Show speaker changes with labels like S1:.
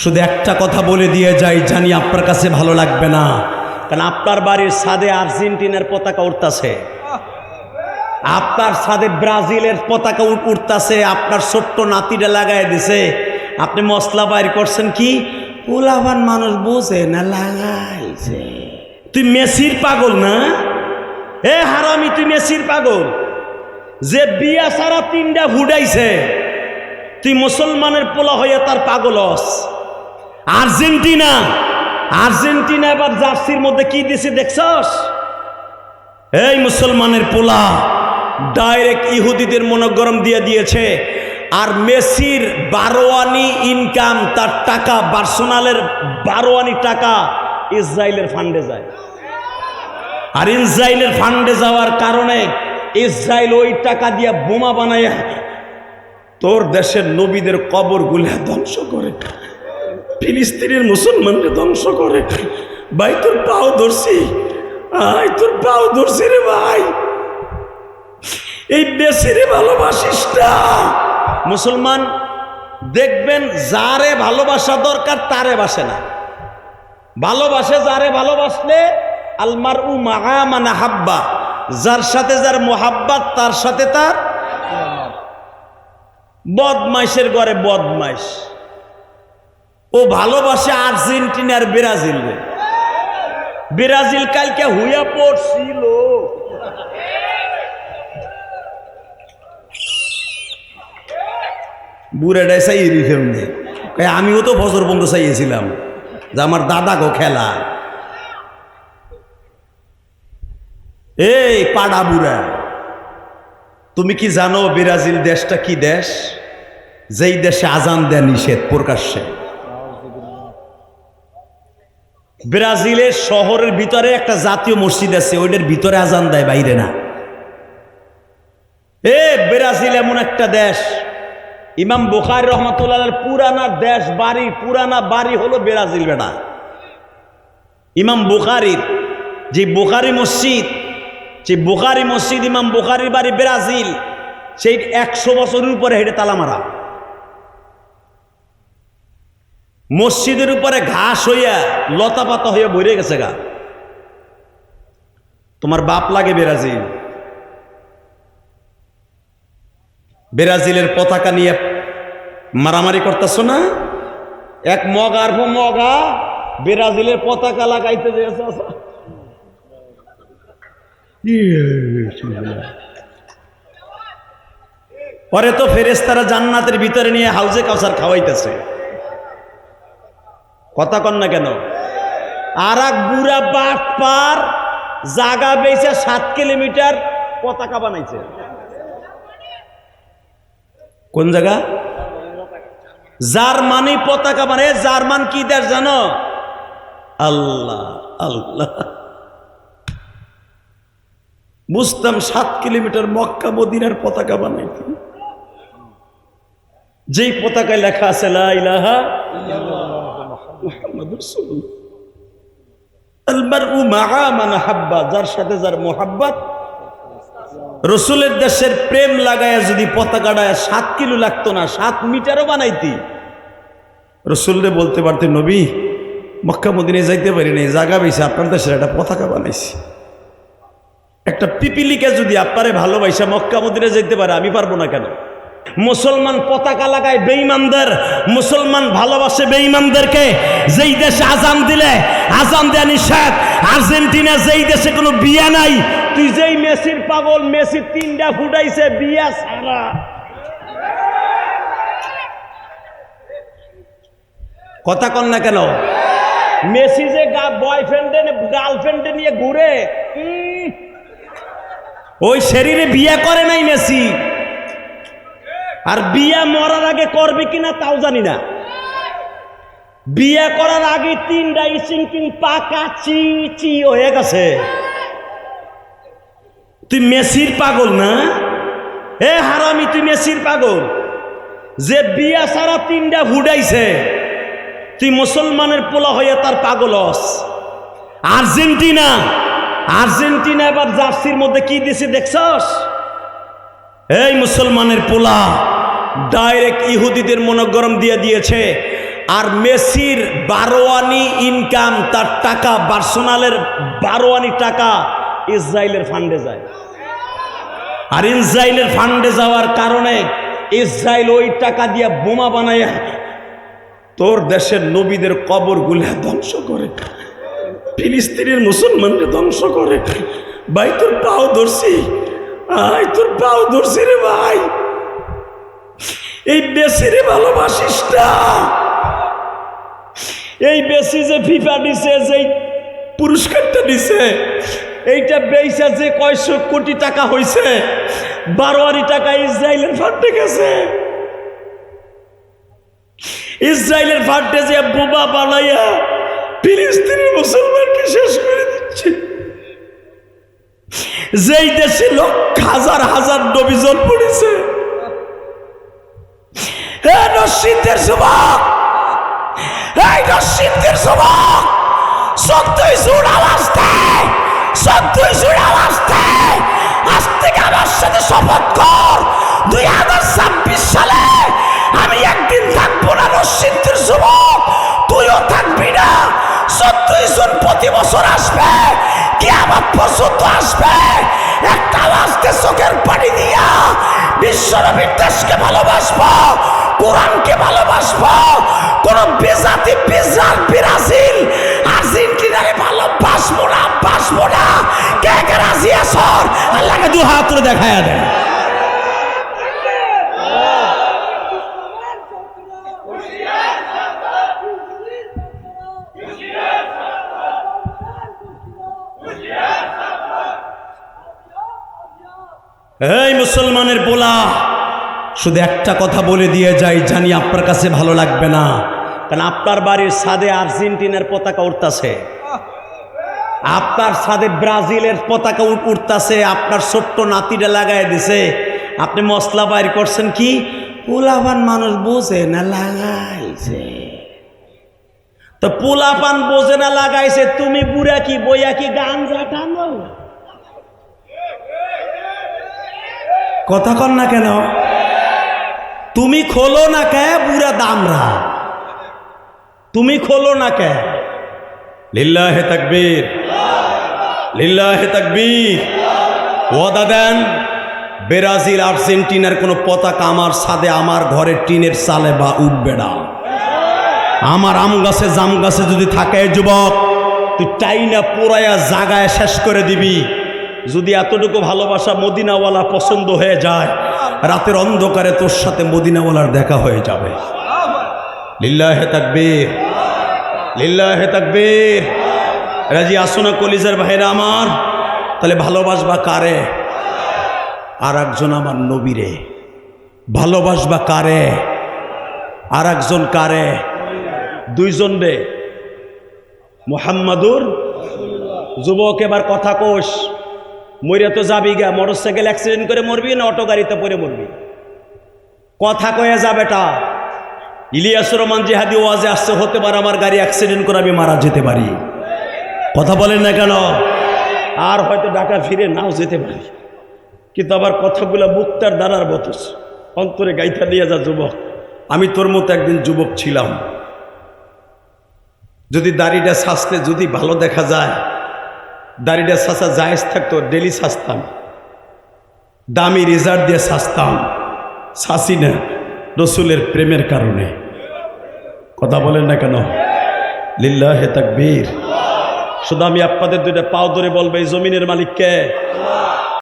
S1: শুধু একটা কথা বলে দিয়ে যাই, জানি আপনার কাছে ভালো লাগবে না, কারণ আপনার বাড়ির ছাদে আর্জেন্টিনার পতাকা উঠতেছে, আপনার ছাদে ব্রাজিলের পতাকা উঠতেছে, আপনার ছোট্ট নাতিটা লাগাই দিছে, আপনি মশলা বাইর করছেন কি পোলাবান মানুষ বোঝে না লাগাইছে। তুই মেসির পাগল না? এ হারামি, তুই মেসির পাগল যে বিয়া সারা তিনটা ফুটাইছে, তুই মুসলমানের পোলা হইয়া তার পাগল হস। আর্জেন্টিনা আর্জেন্টিনা এবার জার্সির মধ্যে কি দিছে দেখছস? এই মুসলমানের পোলা ডাইরেক্ট ইহুদিদের মনোগরম দিয়ে দিয়েছে। আর মেসির 12 আনি ইনকাম, তার টাকা বার্সেলোনার 12 আনি টাকা ইসরায়েলের ফান্ডে যায়। আর ইসরায়েলের ফান্ডে যাওয়ার কারণে ইসরায়েল ওই টাকা দিয়ে বোমা বানায় তোর দেশের নবীদের কবরগুলো ধ্বংস করে, ফিলিস্তিনের মুসলমানকে ধ্বংস করে। ভাই তোর পাও ধরছি, আয় তোর পাও ধরছি রে ভাই, এই বেশিরে ভালোবাসিস না। মুসলমান দেখবেন যারে ভালোবাসা দরকার তারে বাসে না, ভালোবাসে যারে ভালোবাসলে আলমারউ মাআ মান আহাব্বা, যার সাথে যার মোহাব্বত তার সাথে তার। বদমাইশের ঘরে বদমাইশ, ও ভালোবাসে আর্জেন্টিনার ব্রাজিল রে। ব্রাজিল কালকে হুইয়া পড়ছিল, বুড়াটাই চাইয়ে ফেমনি, আমিও তো বছর বন্ধ চাইয়েছিলাম যে আমার দাদা গো খেলা। এই পাড়া বুড়া, তুমি কি জানো ব্রাজিল দেশটা কি দেশ? যেই দেশে আজান দেয় নিষেধ প্রকাশ্যে। ব্রাজিলের শহরের ভিতরে একটা জাতীয় মসজিদ আছে, ওইটার ভিতরে আজান দেয়, বাইরে না। ব্রাজিল এমন একটা দেশ, ইমাম বুখারী রহমাতুল্লাহ পুরানা দেশ বাড়ি, পুরানা বাড়ি হলো ব্রাজিল বেটা। ইমাম বুখারীর যে বুখারী মসজিদ, যে বুখারী মসজিদ ইমাম বুখারীর বাড়ি ব্রাজিল, সেই 100 বছরের উপরে হেঁটে তালা মারা। মসজিদের উপরে ঘাস হইয়া লতা পাতা হইয়া ভরে গেছে গা। তোমার বাপ লাগে ব্রাজিল, ব্রাজিলের পতাকা নিয়ে মারামারি করতেছ না? এক মগার মগা ব্রাজিলের পতাকা লাগাইতে দিয়েছে। পরে তো ফেরেশতারা জান্নাতের ভিতরে নিয়ে হাউজে কাউসার খাওয়াইতেছে। কথা কন না কেন? আর এক বুড়া বাট পার জাগা বেচে 7 কিলোমিটার পতাকা বানাইছে। কোন জায়গা? জার্মানি পতাকা বানায়। জার্মান কি দেশ জানো? আল্লাহ আল্লাহ, বুঝতাম 7 কিলোমিটার মক্কা মদিনার পতাকা বানাইতে, যেই পতাকায় লেখা আছে লা ইলাহা ইল্লাল্লাহ মুহাম্মাদুর রাসূলুল্লাহ। আলমারউ মাআ মান আহাব্বা, যার সাথে যার মোহাব্বত। রসুলের দেশের প্রেম লাগায়া যদি পতাকাটা 7 কিলো লাগতো না, 7 মিটারও বানাইতি, রসুলরে বলতে পারতে নবী মক্কা মদিনায় যাইতে পারি নাই, জায়গা বেশি আপনার দেশের একটা পতাকা বানাইছি। একটা পিপিলিকে যদি আপনারে ভালোবাসা মক্কা মদিনায় যাইতে পারে, আমি পারবো না কেন? মুসলমান পতাকা লাগায় বেঈমানদের, মুসলমান ভালোবাসে বেঈমানদেরকে। যেই দেশে আজান দিলে আজান দেয়া নিষেধ, আর্জেন্টিনা যেই দেশে কোনো বিয়া নাই, তুই যেই মেসির পাগল, মেসি 3টা ফুটাইছে বিয়া ছাড়া। কথা কন না কেন? মেসি যে বয়ফ্রেন্ডে গার্লফ্রেন্ডে নিয়ে ঘুরে, ওই শরীরে বিয়া করে নাই মেসি। আর বিয়া মরার আগে করবে কিনা তাও জানি না। বিয়া করার আগে 3টা ইচিং পাকা চি হয়ে গেছে। তুই মেসির পাগল না? এ হারামি, তুই মেসির পাগল যে বিয়া সারা 3টা ফুটাইছে, তুই মুসলমানের পোলা হইয়া তার পাগল হস। আর্জেন্টিনা আর্জেন্টিনা এবার জার্সির মধ্যে কি দিছে দেখছস? এই মুসলমানের পোলা ডাইরেক্ট ইহুদিদের মনোগরম দিয়ে দিয়েছে। আর মেসির 12 আনি ইনকাম, তার টাকা পার্সোনালের 12 আনি টাকা ইসরায়েলের ফান্ডে যায়। আর ইসরায়েলের ফান্ডে যাওয়ার কারণে ইসরায়েল ওই টাকা দিয়ে বোমা বানাইয়া তোর দেশের নবীদের কবরগুলা ধ্বংস করে, ফিলিস্তিনের মুসলমানকে ধ্বংস করে। ভাই তোর পাও ধরছি, আয় তোর পাও ধরছি রে ভাই, এই বেশিরে ভালোবাসিস না। এই বেশি যে ফিফা দিছে, যে পুরস্কারটা দিছে, এইটা বেচা যে কয়শো কোটি টাকা হয়েছে, 12 টাকা ইসরায়েলের ফান্ডে গেছে। ইসরায়েলের ফান্ডে যে বোমা বানাইয়া ফিলিস্তিনের মুসলমানকে শেষ করে দিচ্ছে। যেই দেশে হাজার হাজার নবী জন্ম নিছে, নসিবদের যুবক, এই নসিবদের যুবক, 14 জুন আওয়াজ দেয়, 14 জুন আওয়াজ দেয়। আজ থেকে আমার সাথে শপথ কর, 2026 সালে আমি একদিন থাকবো না নসিবদের যুবক, তুইও থাকবি না। 14 জুন প্রতি বছর আসবে, কিয়ামত পর্যন্ত আসবে। একটা আওয়াজ দে চোখের পানি দিয়া, বিশ্বনবীর দেশকে ভালোবাসবো, কোরআনকে ভালোবাসবো। কোন বেজাতি ব্রাজিল আর্জেন্টিনারে ভালোবাসবো না, বাসবো না। কে কে রাজি আছো? আল্লাহকে 2 হাত তুলে দেখায়া দেন। এই মুসলমানের পোলা, শুধু একটা কথা বলে দিয়ে যাই, জানি আপনার কাছে ভালো লাগবে না, কারণ আপনার বাড়ির ছাদে আর্জেন্টিনার পতাকা উঠতেছে, আপনার ছাদে ব্রাজিলের পতাকা উঠতেছে, আপনার ছোট্ট নাতিটা লাগাই দিছে। আপনি মশলা বাইর করছেন কি? পোলাপান মানুষ বোঝে না লাগাইছে। তো পোলাপান বোঝে না লাগাইছে, তুমি বুড়া কি বইয়া কি গাঞ্জা টানো? কথা কন না কেন? তুমি খোলো না কে বুড়া দামরা, তুমি খোলো না কে? লিল্লাহে তাকবীর, লিল্লাহে তাকবীর। ওয়াদা দেন, ব্রাজিল আর্জেন্টিনার কোনো পতাকা আমার ছাদে, আমার ঘরের টিনের চালে বা উঠবে না। আমার আম গাছে জাম গাছে যদি থাকে যুবক, তুই টাইনা পোড়ায়া জাগায় শেষ করে দিবি। যদি এতটুকু ভালোবাসা মদিনাওয়ালা পছন্দ হয়ে যায়, রাতের অন্ধকারে তোর সাথে মদিনাওয়ালার দেখা হয়ে যাবে। লিল্লাহে তাকবীর, লিল্লাহে তাকবীর। রাজি আসো না কলিজার ভাইরা আমার? তাহলে ভালোবাসবা কারে? আর একজন আমার নবীরে। ভালোবাসবা কারে? আর একজন কারে? 2 জন রে, মুহাম্মাদুর। যুবক এবার কথা কোষ, মরে তো যাবি গা, মোটরসাইকেল অ্যাক্সিডেন্ট করে মরবি না অটো গাড়িতে পড়ে মরবি? কথা কয়ে যাবেটা। ইলিয়াসুর রহমান জিহাদি ওয়াজে আসছে, হতে পারে আমার গাড়ি অ্যাক্সিডেন্ট করে আমি মারা যেতে পারি। কথা বলেন না কেন? আর হয়তো ঢাকা ফিরে নাও যেতে পারি, কিন্তু আবার কথাগুলো মুক্তার দ্বারার বতস অন্তরে গাইথা দিয়ে যা। যুবক, আমি তোর মতো একদিন যুবক ছিলাম। যদি দাড়িটা সাজতে যদি ভালো দেখা যায়, দাড়িটা সাজা জায়েজ থাকতো, ডেলি সাজতাম, দামি রেজার দিয়ে সাজতাম। সাসি না, রসুলের প্রেমের কারণে। কথা বলেন না কেন? লিল্লাহে তাকবীর। শুধু আমি আপনাদের 2টা পাও ধরে বলবো, এই জমিনের মালিক কে?